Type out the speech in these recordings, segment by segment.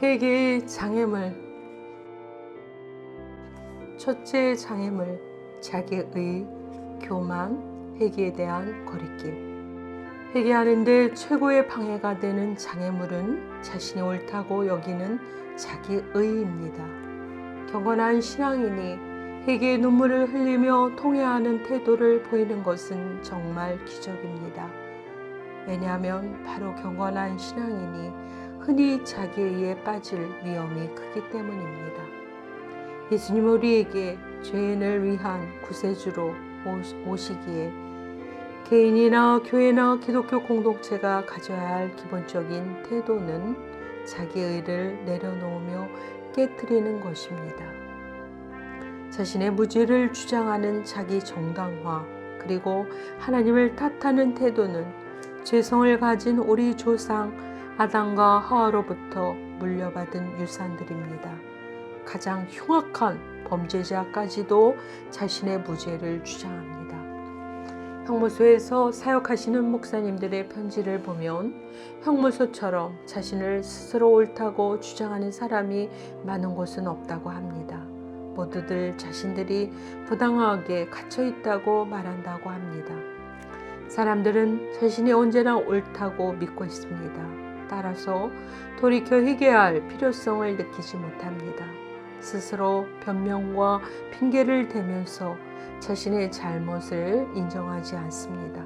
회개의 장애물. 첫째 장애물, 자기의 교만, 회개에 대한 거리낌. 회개하는데 최고의 방해가 되는 장애물은 자신이 옳다고 여기는 자기의입니다. 경건한 신앙인이 회개의 눈물을 흘리며 통회하는 태도를 보이는 것은 정말 기적입니다. 왜냐하면 바로 경건한 신앙인이 흔히 자기의에 빠질 위험이 크기 때문입니다. 예수님 우리에게 죄인을 위한 구세주로 오시기에 개인이나 교회나 기독교 공동체가 가져야 할 기본적인 태도는 자기의를 내려놓으며 깨트리는 것입니다. 자신의 무죄를 주장하는 자기 정당화, 그리고 하나님을 탓하는 태도는 죄성을 가진 우리 조상 아담과 하와로부터 물려받은 유산들입니다. 가장 흉악한 범죄자까지도 자신의 무죄를 주장합니다. 형무소에서 사역하시는 목사님들의 편지를 보면 형무소처럼 자신을 스스로 옳다고 주장하는 사람이 많은 곳은 없다고 합니다. 모두들 자신들이 부당하게 갇혀 있다고 말한다고 합니다. 사람들은 자신이 언제나 옳다고 믿고 있습니다. 따라서 돌이켜 회개할 필요성을 느끼지 못합니다. 스스로 변명과 핑계를 대면서 자신의 잘못을 인정하지 않습니다.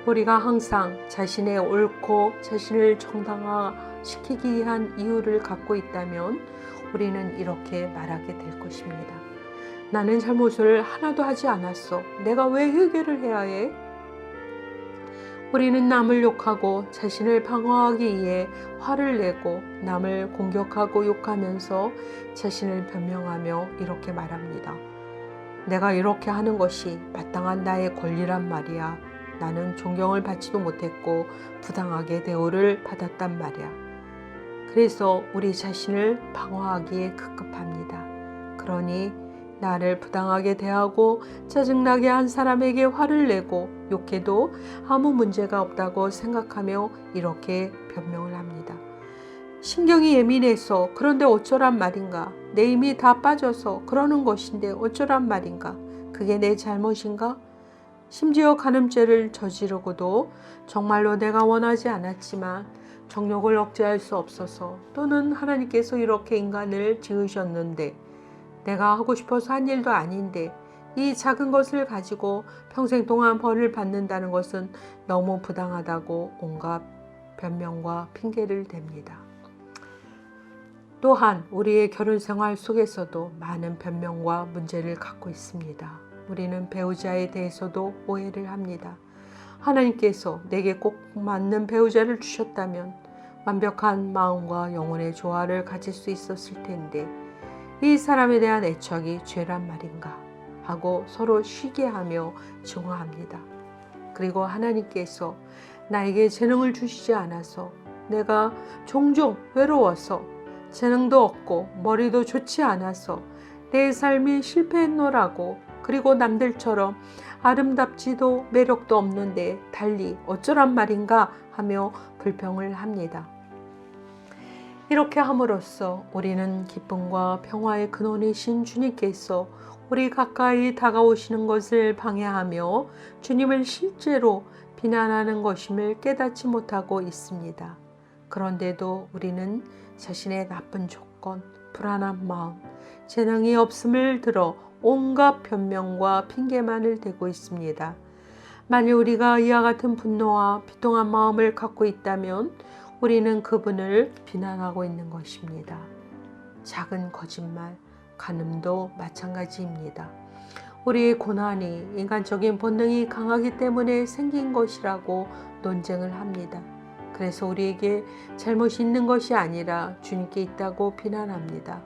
우리가 항상 자신의 옳고 자신을 정당화시키기 위한 이유를 갖고 있다면 우리는 이렇게 말하게 될 것입니다. 나는 잘못을 하나도 하지 않았어. 내가 왜 회개를 해야 해? 우리는 남을 욕하고 자신을 방어하기 위해 화를 내고 남을 공격하고 욕하면서 자신을 변명하며 이렇게 말합니다. 내가 이렇게 하는 것이 마땅한 나의 권리란 말이야. 나는 존경을 받지도 못했고 부당하게 대우를 받았단 말이야. 그래서 우리 자신을 방어하기에 급급합니다. 그러니 나를 부당하게 대하고 짜증나게 한 사람에게 화를 내고 욕해도 아무 문제가 없다고 생각하며 이렇게 변명을 합니다. 신경이 예민해서 그런데 어쩌란 말인가? 내 힘이 다 빠져서 그러는 것인데 어쩌란 말인가? 그게 내 잘못인가? 심지어 간음죄를 저지르고도 정말로 내가 원하지 않았지만 정욕을 억제할 수 없어서 또는 하나님께서 이렇게 인간을 지으셨는데 내가 하고 싶어서 한 일도 아닌데 이 작은 것을 가지고 평생 동안 벌을 받는다는 것은 너무 부당하다고 온갖 변명과 핑계를 댑니다. 또한 우리의 결혼 생활 속에서도 많은 변명과 문제를 갖고 있습니다. 우리는 배우자에 대해서도 오해를 합니다. 하나님께서 내게 꼭 맞는 배우자를 주셨다면 완벽한 마음과 영혼의 조화를 가질 수 있었을 텐데 이 사람에 대한 애착이 죄란 말인가 하고 서로 쉬게 하며 증오합니다. 그리고 하나님께서 나에게 재능을 주시지 않아서 내가 종종 외로워서 재능도 없고 머리도 좋지 않아서 내 삶이 실패했노라고 그리고 남들처럼 아름답지도 매력도 없는데 달리 어쩌란 말인가 하며 불평을 합니다. 이렇게 함으로써 우리는 기쁨과 평화의 근원이신 주님께서 우리 가까이 다가오시는 것을 방해하며 주님을 실제로 비난하는 것임을 깨닫지 못하고 있습니다. 그런데도 우리는 자신의 나쁜 조건, 불안한 마음, 재능이 없음을 들어 온갖 변명과 핑계만을 대고 있습니다. 만일 우리가 이와 같은 분노와 비통한 마음을 갖고 있다면 우리는 그분을 비난하고 있는 것입니다. 작은 거짓말, 간음도 마찬가지입니다. 우리의 고난이 인간적인 본능이 강하기 때문에 생긴 것이라고 논쟁을 합니다. 그래서 우리에게 잘못이 있는 것이 아니라 주님께 있다고 비난합니다.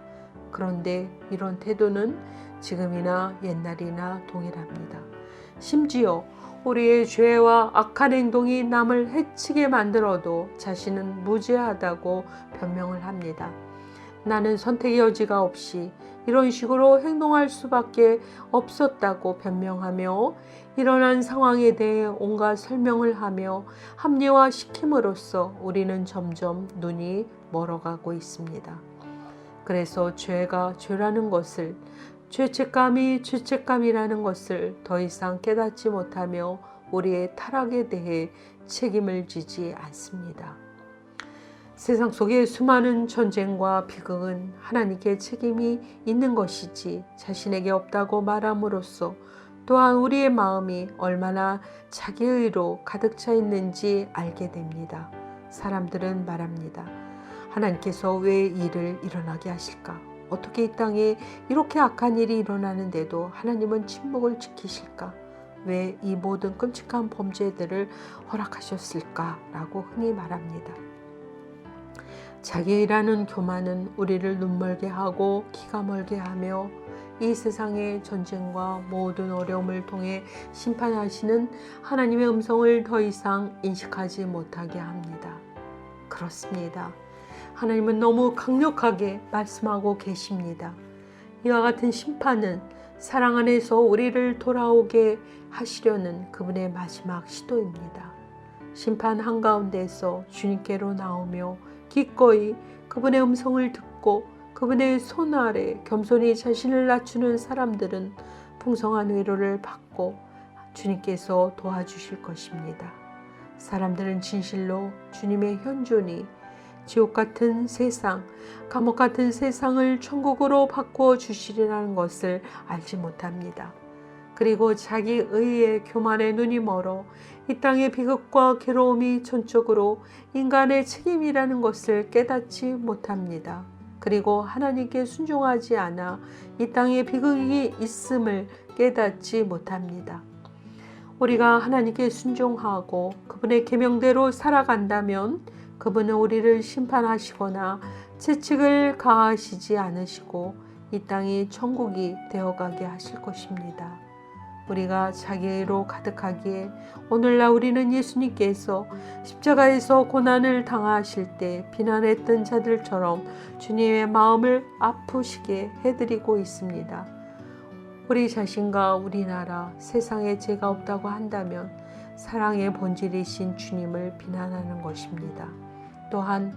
그런데 이런 태도는 지금이나 옛날이나 동일합니다. 심지어 우리의 죄와 악한 행동이 남을 해치게 만들어도 자신은 무죄하다고 변명을 합니다. 나는 선택의 여지가 없이 이런 식으로 행동할 수밖에 없었다고 변명하며 일어난 상황에 대해 온갖 설명을 하며 합리화시킴으로써 우리는 점점 눈이 멀어가고 있습니다. 그래서 죄가 죄라는 것을, 죄책감이 죄책감이라는 것을 더 이상 깨닫지 못하며 우리의 타락에 대해 책임을 지지 않습니다. 세상 속의 수많은 전쟁과 비극은 하나님께 책임이 있는 것이지 자신에게 없다고 말함으로써 또한 우리의 마음이 얼마나 자기의로 가득 차 있는지 알게 됩니다. 사람들은 말합니다. 하나님께서 왜 일을 일어나게 하실까? 어떻게 이 땅에 이렇게 악한 일이 일어나는데도 하나님은 침묵을 지키실까? 왜 이 모든 끔찍한 범죄들을 허락하셨을까? 라고 흔히 말합니다. 자기라는 교만은 우리를 눈멀게 하고 기가 멀게 하며 이 세상의 전쟁과 모든 어려움을 통해 심판하시는 하나님의 음성을 더 이상 인식하지 못하게 합니다. 그렇습니다. 하나님은 너무 강력하게 말씀하고 계십니다. 이와 같은 심판은 사랑 안에서 우리를 돌아오게 하시려는 그분의 마지막 시도입니다. 심판 한가운데에서 주님께로 나오며 기꺼이 그분의 음성을 듣고 그분의 손 아래 겸손히 자신을 낮추는 사람들은 풍성한 위로를 받고 주님께서 도와주실 것입니다. 사람들은 진실로 주님의 현존이 지옥 같은 세상, 감옥 같은 세상을 천국으로 바꾸어 주시리라는 것을 알지 못합니다. 그리고 자기 의의 교만에 눈이 멀어 이 땅의 비극과 괴로움이 전적으로 인간의 책임이라는 것을 깨닫지 못합니다. 그리고 하나님께 순종하지 않아 이 땅에 비극이 있음을 깨닫지 못합니다. 우리가 하나님께 순종하고 그분의 계명대로 살아간다면 그분은 우리를 심판하시거나 채찍을 가하시지 않으시고 이 땅이 천국이 되어가게 하실 것입니다. 우리가 자기로 가득하기에 오늘날 우리는 예수님께서 십자가에서 고난을 당하실 때 비난했던 자들처럼 주님의 마음을 아프시게 해드리고 있습니다. 우리 자신과 우리나라, 세상에 죄가 없다고 한다면 사랑의 본질이신 주님을 비난하는 것입니다. 또한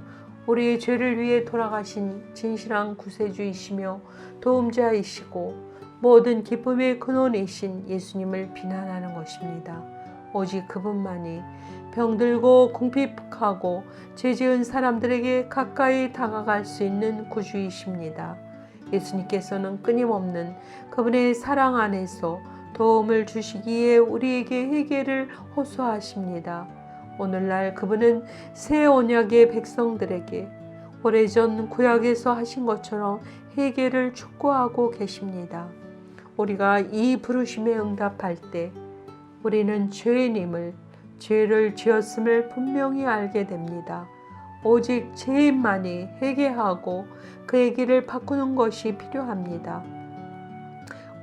우리의 죄를 위해 돌아가신 진실한 구세주이시며 도움자이시고 모든 기쁨의 근원이신 예수님을 비난하는 것입니다. 오직 그분만이 병들고 궁핍하고 죄 지은 사람들에게 가까이 다가갈 수 있는 구주이십니다. 예수님께서는 끊임없는 그분의 사랑 안에서 도움을 주시기에 우리에게 회개를 호소하십니다. 오늘날 그분은 새 언약의 백성들에게 오래전 구약에서 하신 것처럼 회개를 촉구하고 계십니다. 우리가 이 부르심에 응답할 때 우리는 죄인임을, 죄를 지었음을 분명히 알게 됩니다. 오직 죄인만이 회개하고 그의 길을 바꾸는 것이 필요합니다.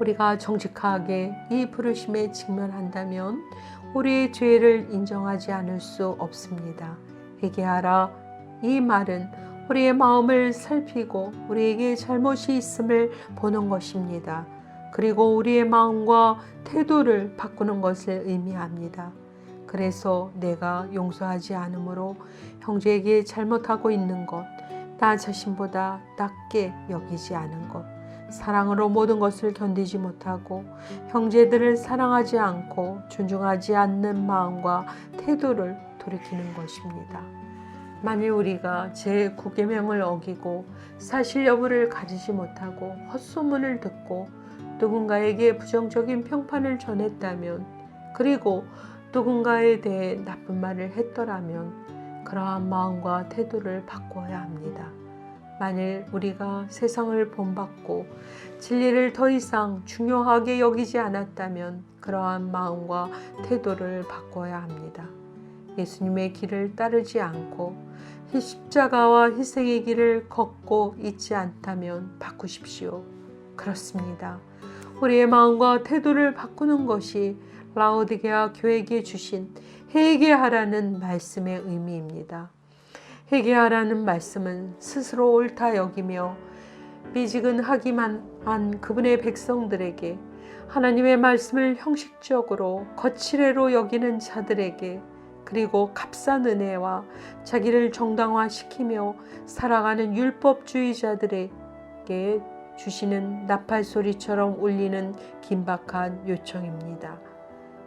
우리가 정직하게 이 부르심에 직면한다면 우리의 죄를 인정하지 않을 수 없습니다. 회개하라. 이 말은 우리의 마음을 살피고 우리에게 잘못이 있음을 보는 것입니다. 그리고 우리의 마음과 태도를 바꾸는 것을 의미합니다. 그래서 내가 용서하지 않으므로 형제에게 잘못하고 있는 것, 나 자신보다 낮게 여기지 않은 것, 사랑으로 모든 것을 견디지 못하고 형제들을 사랑하지 않고 존중하지 않는 마음과 태도를 돌이키는 것입니다. 만일 우리가 제9계명을 어기고 사실 여부를 가리지 못하고 헛소문을 듣고 누군가에게 부정적인 평판을 전했다면, 그리고 누군가에 대해 나쁜 말을 했더라면 그러한 마음과 태도를 바꿔야 합니다. 만일 우리가 세상을 본받고 진리를 더 이상 중요하게 여기지 않았다면 그러한 마음과 태도를 바꿔야 합니다. 예수님의 길을 따르지 않고 십자가와 희생의 길을 걷고 있지 않다면 바꾸십시오. 그렇습니다. 우리의 마음과 태도를 바꾸는 것이 라오디게아 교회에게 주신 회개하라는 말씀의 의미입니다. 회개하라는 말씀은 스스로 옳다 여기며 미지근하기만 한 그분의 백성들에게, 하나님의 말씀을 형식적으로 거칠애로 여기는 자들에게, 그리고 값싼 은혜와 자기를 정당화시키며 살아가는 율법주의자들에게 주시는 나팔소리처럼 울리는 긴박한 요청입니다.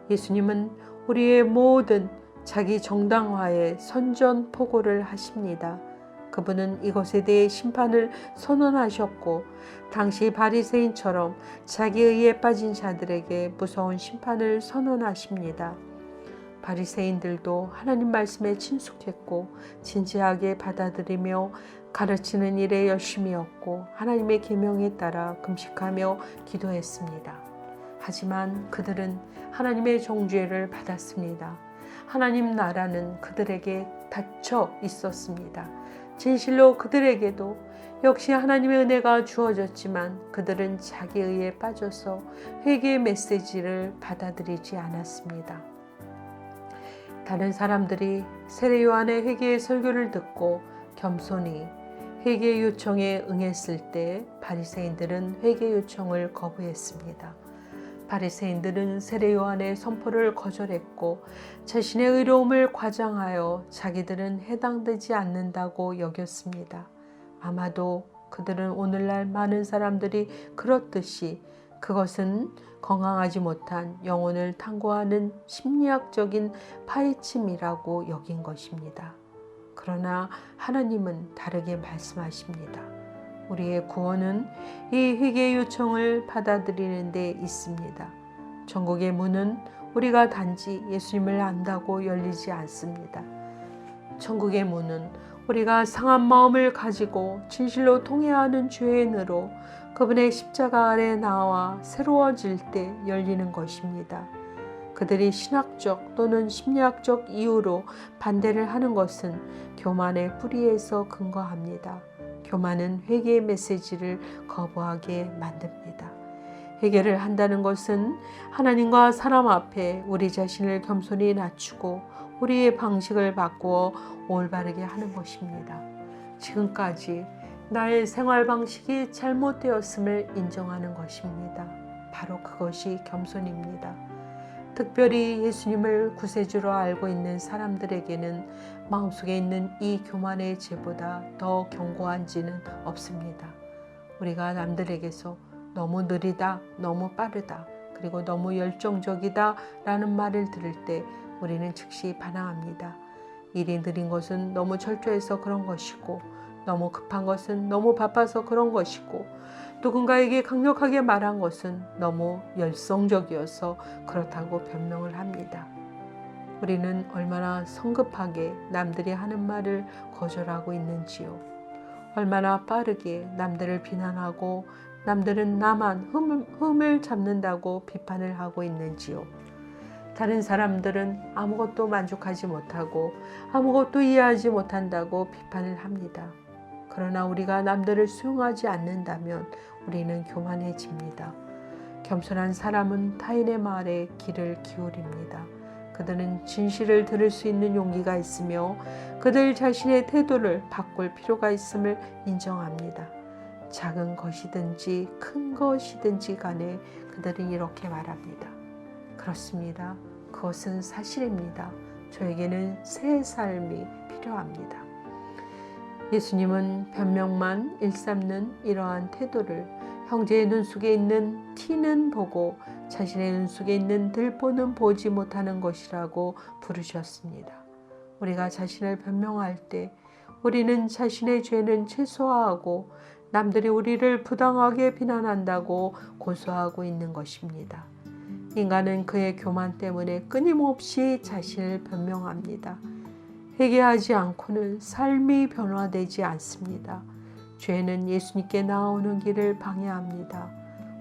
예수님은 우리의 모든 자기 정당화에 선전포고를 하십니다. 그분은 이것에 대해 심판을 선언하셨고, 당시 바리새인처럼 자기 의에 빠진 자들에게 무서운 심판을 선언하십니다. 바리새인들도 하나님 말씀에 친숙했고 진지하게 받아들이며 가르치는 일에 열심이었고 하나님의 계명에 따라 금식하며 기도했습니다. 하지만 그들은 하나님의 정죄를 받았습니다. 하나님 나라는 그들에게 닫혀 있었습니다. 진실로 그들에게도 역시 하나님의 은혜가 주어졌지만 그들은 자기 의에 빠져서 회개의 메시지를 받아들이지 않았습니다. 다른 사람들이 세례 요한의 회개의 설교를 듣고 겸손히 회개 요청에 응했을 때 바리새인들은 회개 요청을 거부했습니다. 바리새인들은 세례 요한의 선포를 거절했고 자신의 의로움을 과장하여 자기들은 해당되지 않는다고 여겼습니다. 아마도 그들은 오늘날 많은 사람들이 그렇듯이 그것은 건강하지 못한 영혼을 탐구하는 심리학적인 파헤침이라고 여긴 것입니다. 그러나 하나님은 다르게 말씀하십니다. 우리의 구원은 이 회개 요청을 받아들이는 데 있습니다. 천국의 문은 우리가 단지 예수님을 안다고 열리지 않습니다. 천국의 문은 우리가 상한 마음을 가지고 진실로 통회하는 죄인으로 그분의 십자가 아래 나와 새로워질 때 열리는 것입니다. 그들이 신학적 또는 심리학적 이유로 반대를 하는 것은 교만의 뿌리에서 근거합니다. 교만은 회개의 메시지를 거부하게 만듭니다. 회개를 한다는 것은 하나님과 사람 앞에 우리 자신을 겸손히 낮추고 우리의 방식을 바꾸어 올바르게 하는 것입니다. 지금까지 나의 생활 방식이 잘못되었음을 인정하는 것입니다. 바로 그것이 겸손입니다. 특별히 예수님을 구세주로 알고 있는 사람들에게는 마음속에 있는 이 교만의 죄보다 더 견고한 죄는 없습니다. 우리가 남들에게서 너무 느리다, 너무 빠르다, 그리고 너무 열정적이다 라는 말을 들을 때 우리는 즉시 반항합니다. 일이 느린 것은 너무 철저해서 그런 것이고, 너무 급한 것은 너무 바빠서 그런 것이고, 누군가에게 강력하게 말한 것은 너무 열성적이어서 그렇다고 변명을 합니다. 우리는 얼마나 성급하게 남들이 하는 말을 거절하고 있는지요. 얼마나 빠르게 남들을 비난하고 남들은 나만 흠을 잡는다고 비판을 하고 있는지요. 다른 사람들은 아무것도 만족하지 못하고 아무것도 이해하지 못한다고 비판을 합니다. 그러나 우리가 남들을 수용하지 않는다면 우리는 교만해집니다. 겸손한 사람은 타인의 말에 귀를 기울입니다. 그들은 진실을 들을 수 있는 용기가 있으며 그들 자신의 태도를 바꿀 필요가 있음을 인정합니다. 작은 것이든지 큰 것이든지 간에 그들은 이렇게 말합니다. 그렇습니다. 그것은 사실입니다. 저에게는 새 삶이 필요합니다. 예수님은 변명만 일삼는 이러한 태도를 형제의 눈 속에 있는 티는 보고 자신의 눈 속에 있는 들보는 보지 못하는 것이라고 부르셨습니다. 우리가 자신을 변명할 때 우리는 자신의 죄는 최소화하고 남들이 우리를 부당하게 비난한다고 고소하고 있는 것입니다. 인간은 그의 교만 때문에 끊임없이 자신을 변명합니다. 회개하지 않고는 삶이 변화되지 않습니다. 죄는 예수님께 나오는 길을 방해합니다.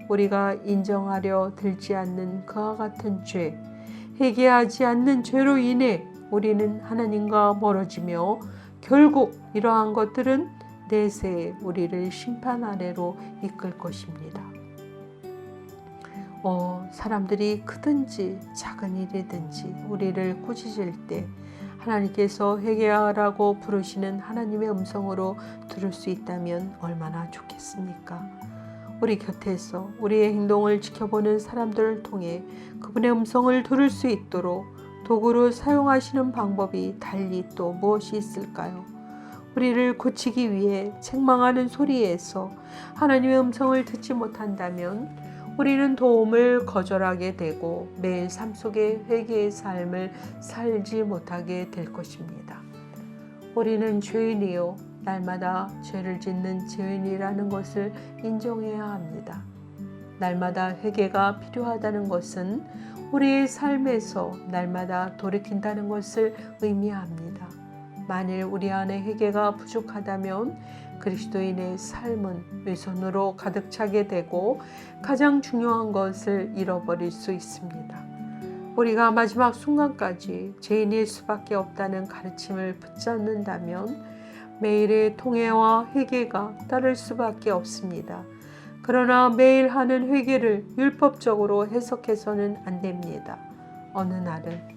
우리가 인정하려 들지 않는 그와 같은 죄, 회개하지 않는 죄로 인해 우리는 하나님과 멀어지며 결국 이러한 것들은 내세에 우리를 심판 아래로 이끌 것입니다. 사람들이 크든지 작은 일이든지 우리를 꾸짖을 때 하나님께서 회개하라고 부르시는 하나님의 음성으로 들을 수 있다면 얼마나 좋겠습니까? 우리 곁에서 우리의 행동을 지켜보는 사람들을 통해 그분의 음성을 들을 수 있도록 도구로 사용하시는 방법이 달리 또 무엇이 있을까요? 우리를 고치기 위해 책망하는 소리에서 하나님의 음성을 듣지 못한다면 우리는 도움을 거절하게 되고 매일 삶 속에 회개의 삶을 살지 못하게 될 것입니다. 우리는 죄인이요 날마다 죄를 짓는 죄인이라는 것을 인정해야 합니다. 날마다 회개가 필요하다는 것은 우리의 삶에서 날마다 돌이킨다는 것을 의미합니다. 만일 우리 안에 회개가 부족하다면 그리스도인의 삶은 외손으로 가득 차게 되고 가장 중요한 것을 잃어버릴 수 있습니다. 우리가 마지막 순간까지 죄인일 수밖에 없다는 가르침을 붙잡는다면 매일의 통회와 회개가 따를 수밖에 없습니다. 그러나 매일 하는 회개를 율법적으로 해석해서는 안 됩니다. 어느 날은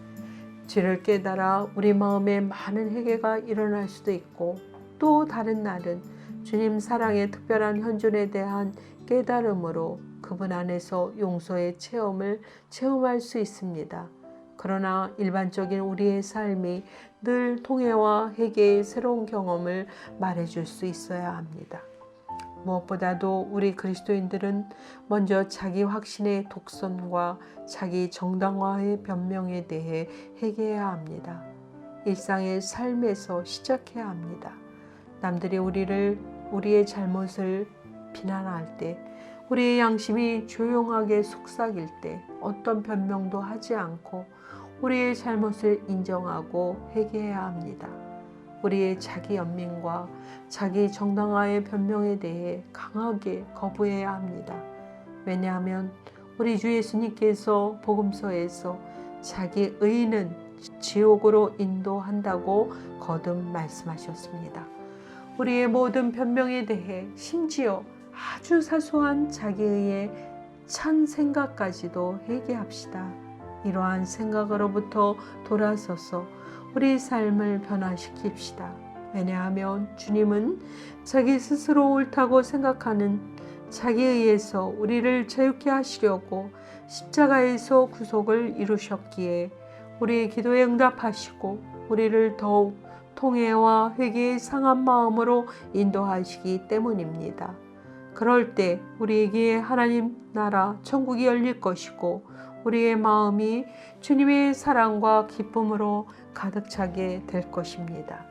죄를 깨달아 우리 마음에 많은 회개가 일어날 수도 있고 또 다른 날은 주님 사랑의 특별한 현존에 대한 깨달음으로 그분 안에서 용서의 체험을 체험할 수 있습니다. 그러나 일반적인 우리의 삶이 늘 통회와 회개의 새로운 경험을 말해줄 수 있어야 합니다. 무엇보다도 우리 그리스도인들은 먼저 자기 확신의 독선과 자기 정당화의 변명에 대해 회개해야 합니다. 일상의 삶에서 시작해야 합니다. 남들이 우리의 잘못을 비난할 때, 우리의 양심이 조용하게 속삭일 때 어떤 변명도 하지 않고 우리의 잘못을 인정하고 회개해야 합니다. 우리의 자기 연민과 자기 정당화의 변명에 대해 강하게 거부해야 합니다. 왜냐하면 우리 주 예수님께서 복음서에서 자기 의는 지옥으로 인도한다고 거듭 말씀하셨습니다. 우리의 모든 변명에 대해 심지어 아주 사소한 자기의 찬 생각까지도 회개합시다. 이러한 생각으로부터 돌아서서 우리 삶을 변화시킵시다. 왜냐하면 주님은 자기 스스로 옳다고 생각하는 자기에 의해서 우리를 자유케 하시려고 십자가에서 구속을 이루셨기에 우리의 기도에 응답하시고 우리를 더욱 통회와 회개의 상한 마음으로 인도하시기 때문입니다. 그럴 때 우리에게 하나님 나라 천국이 열릴 것이고 우리의 마음이 주님의 사랑과 기쁨으로 가득 차게 될 것입니다.